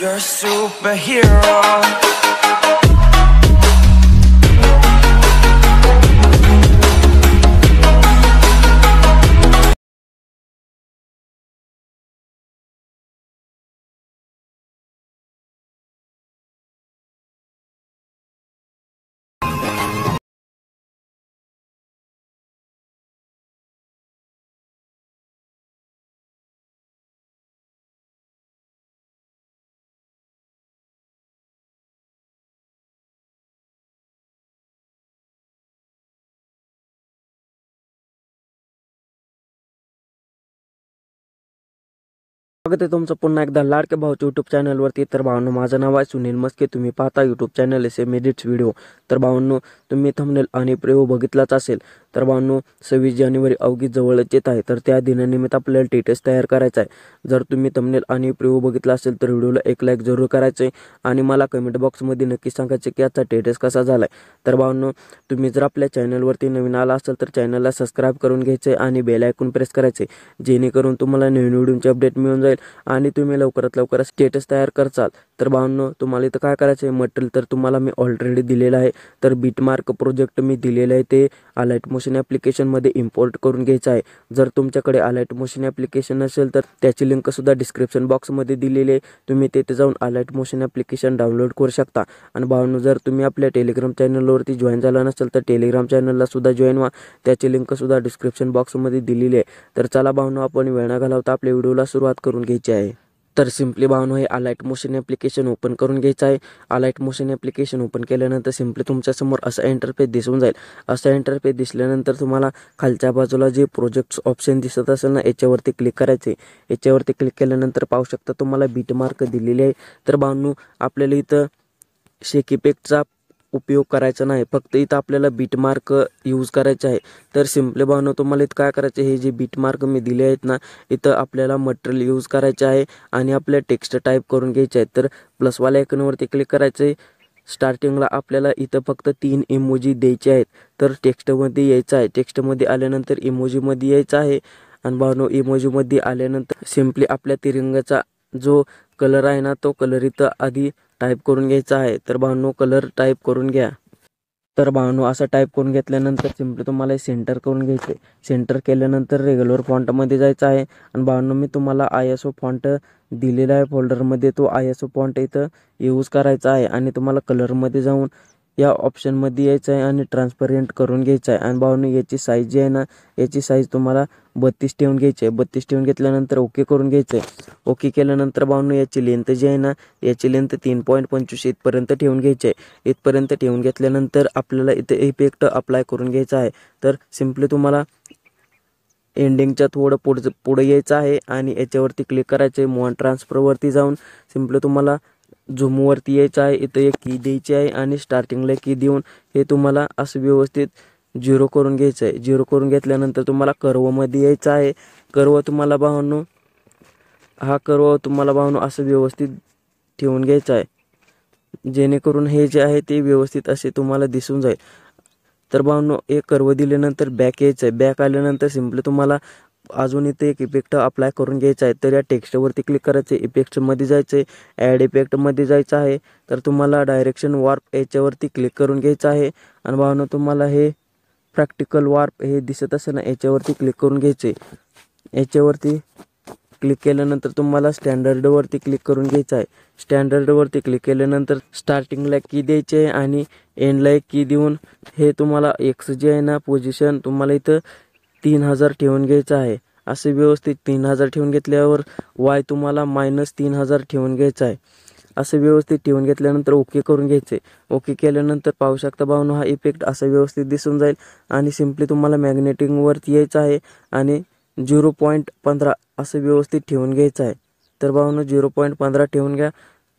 You're a superhero. स्वागत आहे तुमचं पुन्हा एकदा लाडके भाऊच्या यूट्यूब चॅनलवरती। तर भावांनो, माझं नाव आहे सुनील मस्के। तुम्ही पाहता YouTube channel SM edits video. तर भावांनो, तुम्ही थंबनेल आणि प्रिव्ह्यू बघितलाच असेल। तर भावांनो, 26 जानेवारी अवघी जवळच येत आहे। तर त्या दिनानिमित्त आपल्याला टेटस तयार करायचा आहे। जर तुम्ही थंबनेल आणि प्रिव्ह्यू बघितला असेल तर व्हिडिओला एक लाईक जरूर करायचं आहे आणि मला कमेंट बॉक्समध्ये नक्की सांगायचं की याचा टेटस कसा झाला आहे। तर भावांनो, तुम्ही जर आपल्या चॅनलवरती नवीन आला असाल तर चॅनलला सबस्क्राईब करून घ्यायचे आणि बेल आयकॉन प्रेस करायचे, जेणेकरून तुम्हाला नवीन व्हिडिओचे अपडेट मिळून जाईल आणि तुम्ही लवकरात लवकर स्टेटस तयार करचाल। तर भावांनो, तुम्हाला इथं काय करायचं आहे, मटेरियल तर तुम्हाला मी ऑलरेडी दिलेलं आहे। तर बीटमार्क प्रोजेक्ट मी दिलेलं आहे, ते अलाइट मोशन ॲप्लिकेशनमध्ये इम्पोर्ट करून घ्यायचं आहे। जर तुमच्याकडे अलाइट मोशन ॲप्लिकेशन नसेल तर त्याची लिंक सुद्धा डिस्क्रिप्शन बॉक्समध्ये दिलेली आहे। तुम्ही तिथे जाऊन अलाइट मोशन ॲप्लिकेशन डाउनलोड करू शकता। आणि भावांनो, जर तुम्ही आपल्या टेलिग्राम चॅनलवरती जॉईन झाला नसेल तर टेलिग्राम चॅनलला सुद्धा जॉईन व्हा, त्याची लिंक सुद्धा डिस्क्रिप्शन बॉक्समध्ये दिलेली आहे। तर चला भावांनो, आपण वेळ न घालवता आपल्या व्हिडिओला सुरुवात करून घ्यायची आहे। तर सिम्पली भावांनो, हे अलाइट मोशन ॲप्लिकेशन ओपन करून घ्यायचं आहे। अलाइट मोशन ॲप्लिकेशन ओपन केल्यानंतर सिम्पली तुमच्यासमोर असा इंटरफेस दिसून जाईल। असा इंटरफेस दिसल्यानंतर तुम्हाला खालच्या बाजूला जे प्रोजेक्ट्स ऑप्शन दिसत असेल ना, याच्यावरती क्लिक करायचे। याच्यावरती क्लिक केल्यानंतर पाहू शकता तुम्हाला बीटमार्क दिलेली आहे। तर भावांनो, आपल्याला इथं शेक इफेक्टचा उपयोग करायचा नाही, फक्त इथं आपल्याला बीटमार्क यूज करायचे आहे। तर सिम्पली भावांनो, तुम्हाला इथं काय करायचं, हे जे बीटमार्क मी दिले आहेत ना, इथं आपल्याला मटेरियल यूज करायचे आहे आणि आपल्या टेक्स्ट टाईप करून घ्यायचे आहेत। तर प्लसवाल्या आयकॉनवरती क्लिक करायचं आहे। स्टार्टिंगला आपल्याला इथं फक्त 3 इमोजी द्यायचे आहेत। तर टेक्स्टमध्ये यायचं आहे, टेक्स्टमध्ये आल्यानंतर इमोजीमध्ये यायचं आहे। आणि भावांनो, इमोजीमध्ये आल्यानंतर सिम्पली आपल्या तिरंगाचा जो कलर आहे ना, तो कलर इथं आधी टाईप करून घ्यायचा आहे। तर भावांनो, कलर टाईप करून घ्या। तर भावांनो, असं टाईप करून घेतल्यानंतर सिम्पली तुम्हाला सेंटर करून घ्यायचं आहे। सेंटर केल्यानंतर रेग्युलर फॉन्टमध्ये जायचं आहे। आणि भावांनो, मी तुम्हाला ISO फॉन्ट दिलेला आहे फोल्डरमध्ये, तो ISO फॉन्ट इथं यूज करायचा आहे। आणि तुम्हाला कलरमध्ये जाऊन या ऑप्शनमध्ये यायचं आहे आणि ट्रान्सपरंट करून घ्यायचं आहे। आणि भावांनो, याची साईज जी आहे ना, याची साईज तुम्हाला 32 ठेवून घ्यायची आहे। 32 ठेवून घेतल्यानंतर ओके करून घ्यायचं आहे। ओके केल्यानंतर भावांनो, याची लेंथ जी आहे ना, याची लेंथ 3.25 इथपर्यंत ठेवून घ्यायची आहे। इथपर्यंत ठेवून घेतल्यानंतर आपल्याला इथे इफेक्ट अप्लाय करून घ्यायचा आहे। तर सिम्पली तुम्हाला एंडिंगच्या थोडं पुढे यायचं आहे आणि याच्यावरती क्लिक करायचं आहे। मूव ट्रान्सफरवरती जाऊन सिम्पली तुम्हाला झूमवरती यायचं आहे। इथं एक की द्यायची आहे आणि स्टार्टिंगला की देऊन हे तुम्हाला असं व्यवस्थित 0 करून घ्यायचं आहे। 0 करून घेतल्यानंतर तुम्हाला कर्वमध्ये यायचं आहे। कर्व तुम्हाला भावांनो, हा कर्व तुम्हाला भावांनो असं व्यवस्थित ठेवून घ्यायचा आहे, जेणेकरून हे जे आहे ते व्यवस्थित असे तुम्हाला दिसून जाईल। तर भावांनो, एक कर्व दिल्यानंतर बॅक यायचं आहे। बॅक आल्यानंतर सिम्पली तुम्हाला अजून इथे एक इफेक्ट अप्लाय करून घ्यायचा आहे। तर या टेक्स्टवरती क्लिक करायचं आहे, इफेक्ट्समध्ये जायचं आहे, ॲड इफेक्टमध्ये जायचं आहे। तर तुम्हाला डायरेक्शन वार्प याच्यावरती क्लिक करून घ्यायचं आहे। आणि भावांनो, तुम्हाला हे प्रॅक्टिकल वार्प हे दिसत असेल ना, याच्यावरती क्लिक करून घ्यायचे। याच्यावरती क्लिक केल्यानंतर तुम्हाला स्टँडर्डवरती क्लिक करून घ्यायचं आहे। स्टँडर्डवरती क्लिक केल्यानंतर स्टार्टिंगला की द्यायची आहे आणि एंडला एक की देऊन हे तुम्हाला एक्स जे आहे ना पोझिशन, तुम्हाला इथं 3000 ठेवून घ्यायचं आहे। असे व्यवस्थित 3000 ठेवून घेतल्यावर वाय तुम्हाला -3000 ठेवून घ्यायचं आहे। असं व्यवस्थित ठेवून घेतल्यानंतर ओके करून घ्यायचे। ओके केल्यानंतर पाहू शकता भावांनो, हा इफेक्ट असा व्यवस्थित दिसून जाईल। आणि सिम्पली तुम्हाला मॅग्नेटिंगवरती यायचं आहे आणि 0.15 असं व्यवस्थित ठेवून घ्यायचं आहे। तर भावांनो, 0.15 ठेवून घ्या।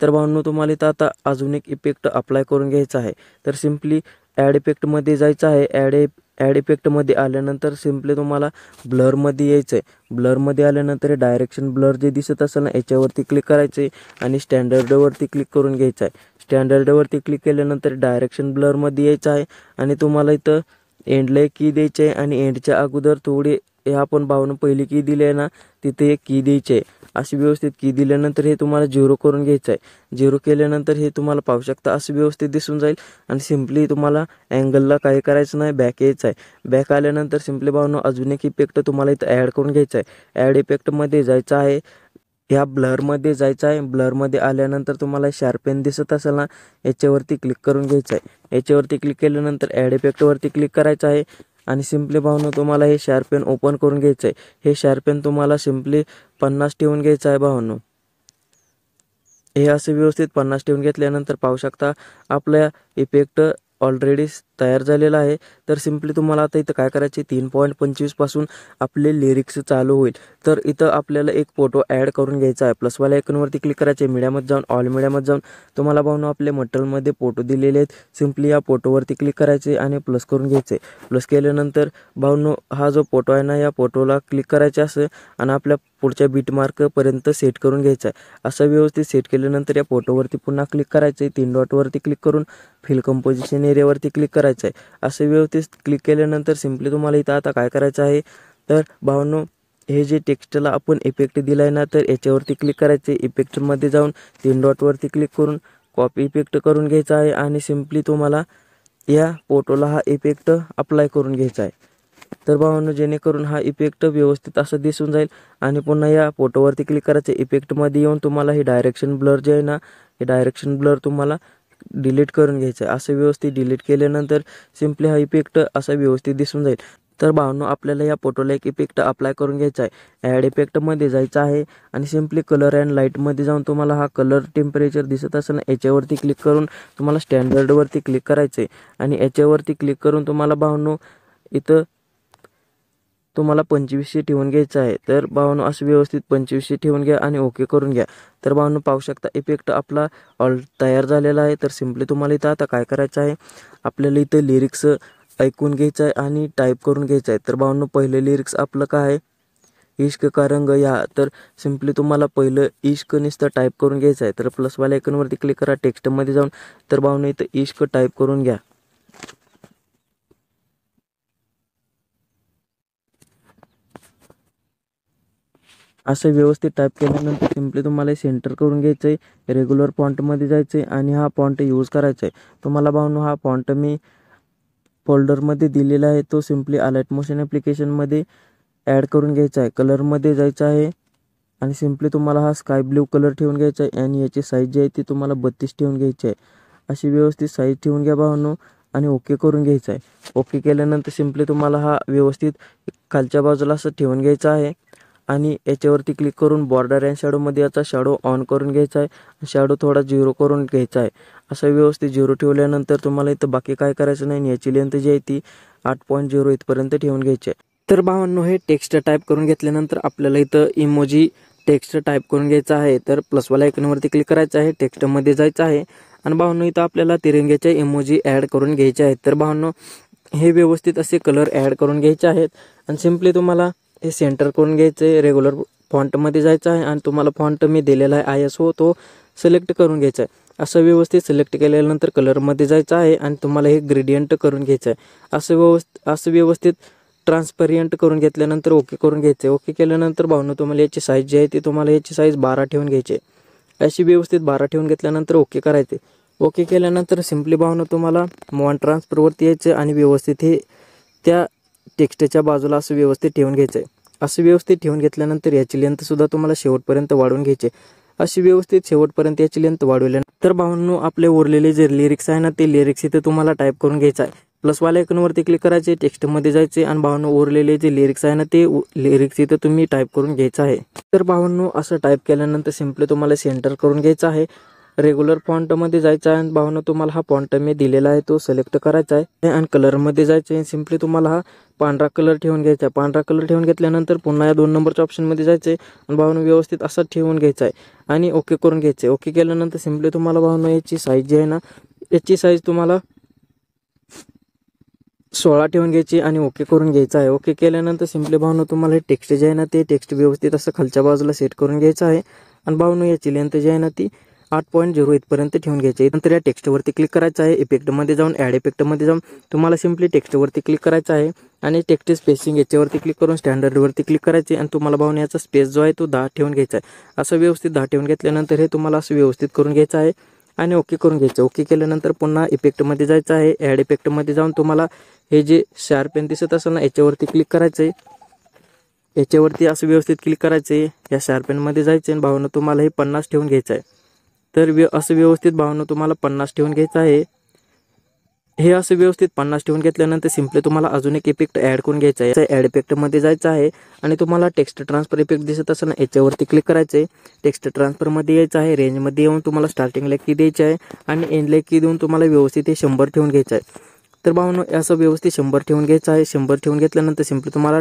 तर भावांनो, तुम्हाला इथं आता अजून एक इफेक्ट अप्लाय करून घ्यायचा आहे। तर सिम्पली ॲड इफेक्टमध्ये जायचं आहे। ॲड इफेक्टमध्ये आल्यानंतर सिम्पली तुम्हाला ब्लरमध्ये यायचं आहे। ब्लरमध्ये आल्यानंतर डायरेक्शन ब्लर जे दिसत असेल ना, याच्यावरती क्लिक करायचं आहे आणि स्टँडर्डवरती क्लिक करून घ्यायचं आहे। स्टँडर्डवरती क्लिक केल्यानंतर डायरेक्शन ब्लरमध्ये यायचं आहे आणि तुम्हाला इथं एंडला एक की द्यायची आहे आणि एंडच्या अगोदर थोडी हे आपण भावांनो पहिली की दिली आहे ना, तिथे एक की द्यायची आहे। अशी व्यवस्थित की दिल्यानंतर हे तुम्हाला 0 करून घ्यायचं आहे. 0 केल्यानंतर हे तुम्हाला पाहू शकता असं व्यवस्थित दिसून जाईल. आणि सिम्पली तुम्हाला अँगलला काही करायचं नाही, बॅक यायचं आहे. बॅक आल्यानंतर सिम्पली भावनो अजून एक इफेक्ट तुम्हाला इथं ॲड करून घ्यायचा आहे. ॲड इफेक्टमध्ये जायचं आहे, या ब्लरमध्ये जायचं आहे. ब्लरमध्ये आल्यानंतर तुम्हाला शार्पेन दिसत असेल ना, याच्यावरती क्लिक करून घ्यायचं आहे. याच्यावरती क्लिक केल्यानंतर ॲड इफेक्टवरती क्लिक करायचं आहे. आणि सिम्पली भावनो तुम्हाला हे शार्पेन ओपन करून घ्यायचं आहे. हे शार्पेन तुम्हाला सिम्पली 50 ठेवून घ्यायचं आहे भावनो. हे असे व्यवस्थित 50 ठेवून घेतल्यानंतर पाहू शकता आपला इफेक्ट ऑलरेडी तयार झालेला आहे. तर सिम्पली तुम्हाला आता इथं काय करायचे, 3.25 पासून आपले लिरिक्स चालू होईल. तर इथं आपल्याला एक फोटो ॲड करून घ्यायचा आहे. प्लसवाल्या आयकॉनवरती क्लिक करायचे, मीडियामध्ये जाऊन ऑल मीडियामध्ये जाऊन तुम्हाला भावनो आपले मटेरियलमध्ये फोटो दिलेले आहेत. सिम्पली या फोटोवरती क्लिक करायचे आणि प्लस करून घ्यायचे. प्लस केल्यानंतर भावनो हा जो फोटो आहे ना, या फोटोला क्लिक करायचे असं आणि आपल्या पुढच्या बीटमार्कपर्यंत सेट करून घ्यायचं आहे. असं व्यवस्थित सेट केल्यानंतर या फोटोवरती पुन्हा क्लिक करायचं आहे. 3 डॉटवरती क्लिक करून फिल कंपोजिशन एरियावरती क्लिक करायचं आहे. असं व्यवस्थित क्लिक केल्यानंतर सिम्पली तुम्हाला इथं आता काय करायचं आहे, तर भावनो हे जे टेक्स्टला आपण इफेक्ट दिला आहे ना, तर याच्यावरती क्लिक करायचे. इफेक्टमध्ये जाऊन 3 डॉटवरती क्लिक करून कॉपी इफेक्ट करून घ्यायचा आहे. आणि सिम्पली तुम्हाला या फोटोला हा इफेक्ट अप्लाय करून घ्यायचा आहे. तर भावांनो जेणेकरून हा इफेक्ट व्यवस्थित असं दिसून जाईल. आणि पुन्हा या फोटोवरती क्लिक करायचं. इफेक्टमध्ये येऊन तुम्हाला हे डायरेक्शन ब्लर जे आहे ना, हे डायरेक्शन ब्लर तुम्हाला डिलीट करून घ्यायचं आहे. असं व्यवस्थित डिलीट केल्यानंतर सिम्पली हा इफेक्ट असा व्यवस्थित दिसून जाईल. तर भावांनो आपल्याला या फोटोला एक इफेक्ट अप्लाय करून घ्यायचा आहे. ॲड इफेक्टमध्ये जायचं आहे आणि सिम्पली कलर अँड लाईटमध्ये जाऊन तुम्हाला हा कलर टेम्परेचर दिसत असेल ना, याच्यावरती क्लिक करून तुम्हाला स्टँडर्डवरती क्लिक करायचं आहे. आणि याच्यावरती क्लिक करून तुम्हाला भावांनो इथं तुम्हाला 2500 ठेवून घ्यायचं आहे. तर भावांनो असं व्यवस्थित 2500 ठेवून घ्या आणि ओके करून घ्या. तर भावांनो पाहू शकता इफेक्ट आपला तयार झालेला आहे. तर सिम्पली तुम्हाला इथं आता काय करायचं आहे, आपल्याला इथं लिरिक्स ऐकून घ्यायचं आहे आणि टाईप करून घ्यायचं आहे. तर भावांनो पहिलं लिरिक्स आपलं काय आहे, इश्क का रंग या. तर सिम्पली तुम्हाला पहिलं इश्क नुसतं टाईप करून घ्यायचं आहे. तर प्लसवाल्या आयकॉनवरती क्लिक करा, टेक्स्टमध्ये जाऊन तर भावांनो इथं इश्क टाईप करून घ्या. असं व्यवस्थित टाईप केल्यानंतर सिम्पली तुम्हाला सेंटर करून घ्यायचं आहे. रेग्युलर फॉन्टमध्ये जायचं आहे आणि हा फॉन्ट यूज करायचा आहे. तुम्हाला भावनो हा फॉन्ट मी फोल्डरमध्ये दिलेला आहे, तो सिम्पली अलाइट मोशन ॲप्लिकेशनमध्ये ॲड करून घ्यायचा आहे. कलरमध्ये जायचं आहे आणि सिम्पली तुम्हाला हा स्काय ब्ल्यू कलर ठेवून घ्यायचा आहे. आणि याची साईज जी आहे ती तुम्हाला 32 ठेवून घ्यायची आहे. अशी व्यवस्थित साईज ठेवून घ्या भावनो आणि ओके करून घ्यायचं आहे. ओके केल्यानंतर सिम्पली तुम्हाला हा व्यवस्थित खालच्या बाजूला असं ठेवून घ्यायचा आहे. आणि याच्यावरती क्लिक करून बॉर्डर अँड शॅडोमध्ये याचा शॅडो ऑन करून घ्यायचा आहे. शॅडो थोडा 0 करून घ्यायचा आहे. असं व्यवस्थित 0 ठेवल्यानंतर तुम्हाला इथं बाकी काय करायचं नाही. याची लेंथ जी आहे ती 8.0 इथपर्यंत ठेवून घ्यायची आहे. तर भावांनो हे टेक्स्ट टाईप करून घेतल्यानंतर आपल्याला इथं इमोजी टेक्स्ट टाईप करून घ्यायचा आहे. तर प्लसवाल्या आयकॉनवरती क्लिक करायचं आहे, टेक्स्टमध्ये जायचं आहे आणि भावांनो इथं आपल्याला तिरंग्याचे इमोजी ॲड करून घ्यायचे आहेत. तर भावांनो हे व्यवस्थित असे कलर ॲड करून घ्यायचे आहेत. आणि सिम्पली तुम्हाला हे सेंटर करून घ्यायचं आहे. रेग्युलर फॉन्टमध्ये जायचं आहे आणि तुम्हाला फॉन्ट मी दिलेला आहे ISO, तो सिलेक्ट करून घ्यायचा आहे. असं व्यवस्थित सिलेक्ट केल्यानंतर कलरमध्ये जायचं आहे आणि तुम्हाला हे ग्रेडियंट करून घ्यायचं आहे. असं व्यवस्थित ट्रान्सपरियंट करून घेतल्यानंतर ओके करून घ्यायचं आहे. ओके केल्यानंतर भावनो तुम्हाला याची साईज जी आहे ती तुम्हाला याची साईज 12 ठेवून घ्यायची आहे. अशी व्यवस्थित 12 ठेवून घेतल्यानंतर ओके करायचे. ओके केल्यानंतर सिम्पली भावनो तुम्हाला मॉन ट्रान्सफरवरती यायचं आणि व्यवस्थित हे त्या टेक्स्टच्या बाजूला असं व्यवस्थित ठेवून घ्यायचं आहे. असं व्यवस्थित ठेवून घेतल्यानंतर याची लेंथसुद्धा तुम्हाला शेवटपर्यंत वाढवून घ्यायची. अशी व्यवस्थित शेवटपर्यंत याची लेंथ वाढवल्यानंतर भावांनो आपले उरलेले जे लिरिक्स आहे ना, ते लिरिक्स इथे तुम्हाला टाईप करून घ्यायचं आहे. प्लसवाल्या आयकॉनवरती क्लिक करायचे, टेक्स्टमध्ये जायचे आणि भावांनो उरलेले जे लिरिक्स आहे ना, ते लिरिक्स इथे तुम्ही टाईप करून घ्यायचं आहे. तर भावांनो असं टाईप केल्यानंतर सिम्पली तुम्हाला सेंटर करून घ्यायचं आहे. रेग्युलर फॉन्टमध्ये जायचं आहे आणि भावांनो तुम्हाला हा फॉन्ट मी दिलेला आहे तो सिलेक्ट करायचा आहे आणि कलरमध्ये जायचं आहे. सिम्पली तुम्हाला हा पांढरा कलर ठेवून घ्यायचा आहे. पांढरा कलर ठेवून घेतल्यानंतर पुन्हा या 2 नंबरच्या ऑप्शनमध्ये जायचं आहे आणि भावांनो व्यवस्थित असं ठेवून घ्यायचं आहे आणि ओके करून घ्यायचं आहे. ओके केल्यानंतर सिम्पली तुम्हाला भावांनो याची साईज जी आहे ना, याची साईज तुम्हाला 16 ठेवून घ्यायची आणि ओके करून घ्यायचं आहे. ओके केल्यानंतर सिम्पली भावांनो तुम्हाला हे टेक्स्ट जे आहे ना, ते टेक्स्ट व्यवस्थित असं खालच्या बाजूला सेट करून घ्यायचं आहे आणि भावांनो याची लेंथ जी आहे ना, ती 8.0 इथपर्यंत ठेवून घ्यायचे. नंतर या टेक्स्टवरती क्लिक करायचं आहे. इफेक्टमध्ये जाऊन ॲड इफेक्टमध्ये जाऊन तुम्हाला सिम्पली टेक्स्टवरती क्लिक करायचं आहे आणि टेक्स्ट स्पेसिंग याच्यावरती क्लिक करून स्टँडर्डवरती क्लिक करायचे आणि तुम्हाला भावना याचा स्पेस जो आहे तो 10 ठेवून घ्यायचा आहे। असं व्यवस्थित 10 ठेवून घेतल्यानंतर हे तुम्हाला असं व्यवस्थित करून घ्यायचं आहे आणि ओके करून घ्यायचं। ओके केल्यानंतर पुन्हा इफेक्टमध्ये जायचं आहे। ॲड इफेक्टमध्ये जाऊन तुम्हाला हे जे शार्पेन दिसत असेल ना याच्यावरती क्लिक करायचं आहे। याच्यावरती असं व्यवस्थित क्लिक करायचं आहे। या शार्पेनमध्ये जायचं आहे भावना तुम्हाला हे 50 ठेवून घ्यायचं आहे। तर असं व्यवस्थित भावना तुम्हाला 50 ठेवून घ्यायचं आहे। हे असं व्यवस्थित 50 ठेवून घेतल्यानंतर सिम्पली तुम्हाला अजून एक इफेक्ट ॲड करून घ्यायचा आहे। ॲड इफेक्टमध्ये जायचं आहे आणि तुम्हाला टेक्स्ट ट्रान्सफर इफेक्ट दिसत असेल ना याच्यावरती क्लिक करायचं आहे। टेक्स्ट ट्रान्सफरमध्ये यायचं आहे। रेंजमध्ये येऊन तुम्हाला स्टार्टिंगला की द्यायची आहे आणि एंडला की देऊन तुम्हाला व्यवस्थित हे 100 ठेवून घ्यायचं आहे। तर भावनो असं व्यवस्थित 100 ठेवून घ्यायचं आहे। 100 ठेवून घेतल्यानंतर सिम्पली तुम्हाला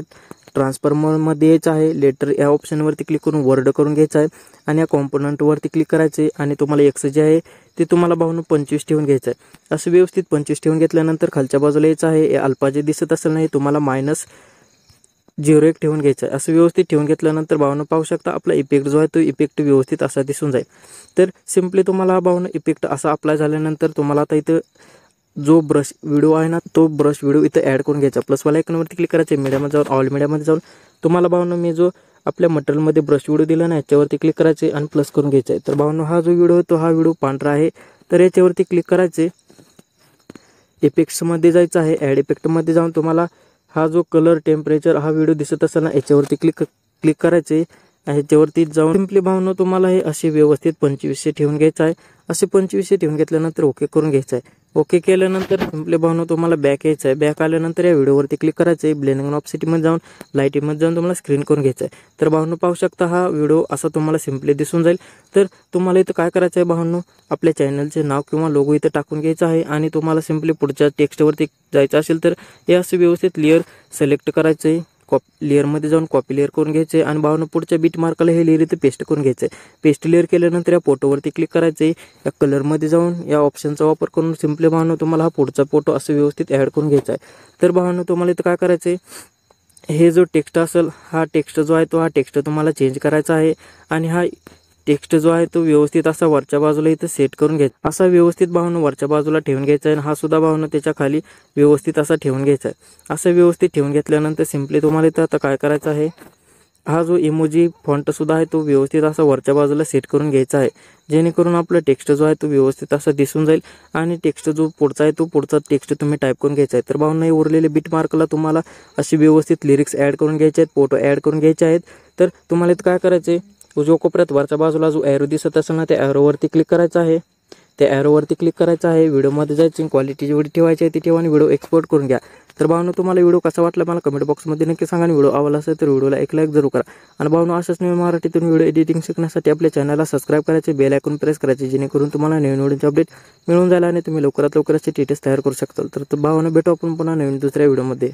ट्रान्सफॉर्मरमध्ये यायचं आहे। लेटर या ऑप्शनवरती क्लिक करून वर्ड करून घ्यायचं आहे आणि या कॉम्पोनंटवरती क्लिक करायचं आहे आणि तुम्हाला एक्स जे आहे ते तुम्हाला भावनो 25 ठेवून घ्यायचं आहे। असं व्यवस्थित 25 ठेवून घेतल्यानंतर खालच्या बाजूला यायचं आहे। अल्फा जे दिसत असेल नाही तुम्हाला -0.1 ठेवून घ्यायचं आहे। असं व्यवस्थित ठेवून घेतल्यानंतर भावनो पाहू शकता आपला इफेक्ट जो आहे तो इफेक्ट व्यवस्थित असा दिसून जाईल। तर सिम्पली तुम्हाला हा भावनो इफेक्ट असा अप्लाय झाल्यानंतर तुम्हाला आता इथं जो ब्रश व्हिडिओ आहे ना तो ब्रश व्हिडिओ इथं ॲड करून घ्यायचा। प्लसवाला आयकॉनवरती क्लिक करायचं। मीडियामध्ये जाऊन ऑल मीडियामध्ये जाऊन तुम्हाला भावनो मी जो आपल्या मटेरियलमध्ये ब्रश व्हिडिओ दिला ना याच्यावरती क्लिक करायचे आणि प्लस करून घ्यायचा आहे। तर भावनो हा जो व्हिडिओ आहे तो हा व्हिडिओ पांढरा आहे तर याच्यावरती क्लिक करायचे। इफेक्ट्समध्ये जायचं आहे। ॲड इफेक्टमध्ये जाऊन तुम्हाला हा जो कलर टेम्परेचर हा व्हिडिओ दिसत असेल ना याच्यावरती क्लिक करायचे। ह्याच्यावरती जाऊन सिम्पली भावनो तुम्हाला हे असे व्यवस्थित 2500 ठेवून घ्यायचं आहे। असे 2500 ठेवून घेतल्यानंतर ओके करून घ्यायचं आहे। ओके केल्यानंतर सिम्पली भावनो तुम्हाला बॅक यायचं आहे। बॅक आल्यानंतर या व्हिडिओवरती क्लिक करायचं आहे। ब्लेंडिंग ऑप्शनमध्ये जाऊन लाईटिंगमध्ये जाऊन तुम्हाला स्क्रीन करून घ्यायचं आहे। तर भावनो पाहू शकता हा व्हिडिओ असा तुम्हाला सिम्पली दिसून जाईल। तर तुम्हाला इथं काय करायचं आहे भावनो आपल्या चॅनलचे नाव किंवा लोगो इथं टाकून घ्यायचं आहे आणि तुम्हाला सिम्पली पुढच्या टेक्स्टवरती जायचं असेल तर हे असं व्यवस्थित लेअर सिलेक्ट करायचं आहे। लेअरमध्ये जाऊन कॉपी लेअर करून घ्यायचे आणि भावनो पुढच्या बीट मार्काला हे लेअर इथे पेस्ट करून घ्यायचं आहे। पेस्ट लेअर केल्यानंतर या फोटोवरती क्लिक करायचं आहे। या कलरमध्ये जाऊन या ऑप्शनचा वापर करून सिम्पली भावनो तुम्हाला हा पुढचा फोटो असं व्यवस्थित ॲड करून घ्यायचा आहे। तर भावनो तुम्हाला इथं काय करायचं आहे हे जो टेक्स्ट असेल हा टेक्स्ट जो आहे तो हा टेक्स्ट तुम्हाला चेंज करायचा आहे आणि हा टेक्स्ट जो आहे तो व्यवस्थित असा वरच्या बाजूला इथं सेट करून घ्यायचा। असा व्यवस्थित भावनो वरच्या बाजूला ठेवून घ्यायचा आहे आणि हा सुद्धा भावनो त्याच्या खाली व्यवस्थित असा ठेवून घ्यायचा आहे। असं व्यवस्थित ठेवून घेतल्यानंतर सिम्पली तुम्हाला इथं आता काय करायचं आहे हा जो इमोजी फॉन्ट सुद्धा आहे तो व्यवस्थित असा वरच्या बाजूला सेट करून घ्यायचा आहे जेणेकरून आपला टेक्स्ट जो आहे तो व्यवस्थित असा दिसून जाईल आणि टेक्स्ट जो पुढचा आहे तो पुढचा टेक्स्ट तुम्ही टाईप करून घ्यायचा आहे। तर भावना हे उरलेले बीट मार्कला तुम्हाला अशी व्यवस्थित लिरिक्स ॲड करून घ्यायचे आहेत, फोटो ॲड करून घ्यायचे आहेत। तर तुम्हाला इथं काय करायचं आहे उजव्या कोपऱ्यात वरच्या बाजूला जो ॲरो दिसत असेल ना त्या ॲरोवरती क्लिक करायचं आहे। त्या ॲरोवरती क्लिक करायचं आहे। व्हिडिओमध्ये जायचं क्वालिटी जेवढी ठेवायची आहे ती ठेवा आणि व्हिडिओ एक्सपोर्ट करून घ्या। तर भावनो तुम्हाला व्हिडिओ कसा वाटला मला कमेंट बॉक्समध्ये नक्की सांगा आणि व्हिडिओ आवडला असेल तर व्हिडिओला एक लाईक जरूर करा आणि भावनो अशाच नवीन मराठीतून व्हिडिओ एडिटिंग शिकण्यासाठी आपल्या चॅनलला सबस्क्राईब करायचे, बेल आयकॉन प्रेस करायचे जेणेकरून तुम्हाला नवीन व्हिडिओचे अपडेट मिळून जाईल आणि तुम्ही लवकरात लवकर असे टेटस तयार करू शकता। तर भावनो भेटू आपण पुन्हा नवीन दुसऱ्या व्हिडिओमध्ये।